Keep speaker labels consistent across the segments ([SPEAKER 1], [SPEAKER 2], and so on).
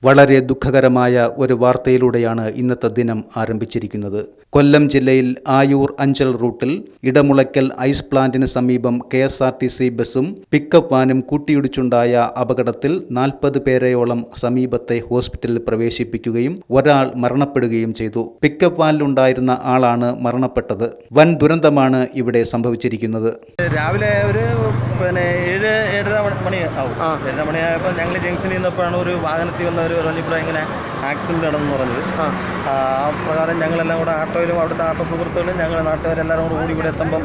[SPEAKER 1] വളരെ ദുഃഖകരമായ ഒരു വാർത്തയിലൂടെയാണ് ഇന്നത്തെ ദിനം ആരംഭിച്ചിരിക്കുന്നത്. കൊല്ലം ജില്ലയിൽ ആയൂർ അഞ്ചൽ റൂട്ടിൽ ഇടമുളയ്ക്കൽ ഐസ് പ്ലാന്റിന് സമീപം KSRTC ബസും പിക്കപ്പ് വാനും കൂട്ടിയിടിച്ചുണ്ടായ അപകടത്തിൽ 40 പേരെയോളം സമീപത്തെ ഹോസ്പിറ്റലിൽ പ്രവേശിപ്പിക്കുകയും ഒരാൾ മരണപ്പെടുകയും ചെയ്തു. പിക്കപ്പ് വാനിലുണ്ടായിരുന്ന ആളാണ് മരണപ്പെട്ടത്. വൻ ദുരന്തമാണ് ഇവിടെ സംഭവിച്ചിരിക്കുന്നത്.
[SPEAKER 2] രാവിലെ ഒരു 7-7:30 മണിയാവും. 7:30 മണിയായപ്പോൾ ഞങ്ങൾ ജംഗ്ഷനിൽ നിന്നപ്പോഴാണ് ഒരു വാഹനത്തിൽ വന്ന ഒരു റോലിപ്ര ഇങ്ങനെ ആക്സിഡന്റ് നടന്നു പറഞ്ഞത്. ആ പ്രകാരം ഞങ്ങളെല്ലാം കൂടെ ആട്ടോയിലും അവിടുത്തെ ആട്ടോ സുഹൃത്തുക്കളും ഞങ്ങൾ നാട്ടുകാരെല്ലാവരും കൂടെ ഓടി ഇവിടെ എത്തുമ്പം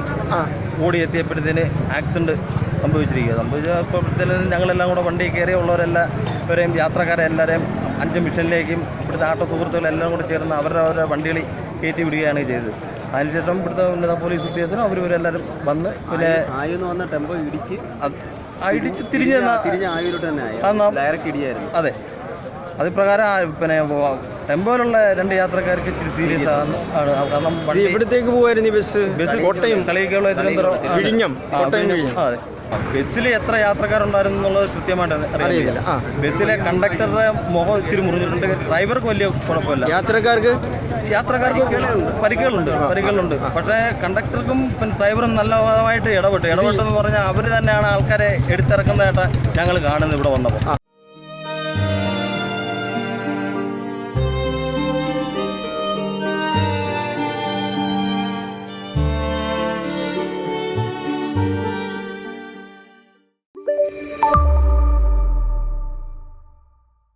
[SPEAKER 2] ഓടി എത്തിയപ്പോഴത്തേന് ആക്സിഡന്റ് സംഭവിച്ചപ്പോഴത്തേനും ഞങ്ങളെല്ലാം കൂടെ വണ്ടി കയറിയുള്ളവരെല്ലാവരെയും യാത്രക്കാരെല്ലാവരെയും 5 മിഷനിലേക്കും ഇവിടുത്തെ ആട്ടോ സുഹൃത്തുക്കളെല്ലാം കൂടെ ചേർന്ന് അവരുടെ വണ്ടികളിൽ കയറ്റി വിടുകയാണ് ചെയ്തത്. അതിനുശേഷം ഇവിടുത്തെ ഉന്നത പോലീസ് ഉദ്യോഗസ്ഥരും അവരെല്ലാവരും വന്ന് പിന്നെ
[SPEAKER 3] വന്ന ടെമ്പോ
[SPEAKER 2] ഇടിച്ച് തിരിഞ്ഞ്
[SPEAKER 3] ആയൂരിലോട്ട് തന്നെ ഡയറക്റ്റ് ഇടിയായിരുന്നു.
[SPEAKER 2] അതെ, അത് പ്രകാരം പിന്നെ ടെമ്പോയിലുള്ള 2 യാത്രക്കാർക്ക് ഇച്ചിരി സീരിയസ് ആണ്. കാരണം
[SPEAKER 3] ഇവിടത്തേക്ക് പോകുമായിരുന്നു ബസ്
[SPEAKER 2] കോട്ടയം കളിയൊക്കെയുള്ള അതെ. ബസ്സിൽ എത്ര യാത്രക്കാരുണ്ടായിരുന്നു എന്നുള്ളത് കൃത്യമായിട്ട് അറിയില്ല. ബസ്സിലെ കണ്ടക്ടറുടെ മുഖം ഇച്ചിരി മുറിഞ്ഞിട്ടുണ്ട്. ഡ്രൈവർക്ക് വലിയ കുഴപ്പമില്ല. യാത്രക്കാർക്ക് പരിക്കുകളുണ്ട്. പക്ഷേ കണ്ടക്ടർക്കും പിന്നെ ഡ്രൈവറും നല്ലതായിട്ട് ഇടപെട്ടെന്ന് പറഞ്ഞാൽ അവർ തന്നെയാണ് ആൾക്കാരെ എടുത്തിറക്കുന്നതായിട്ട് ഞങ്ങൾ കാണുന്നത് ഇവിടെ വന്നപ്പോൾ.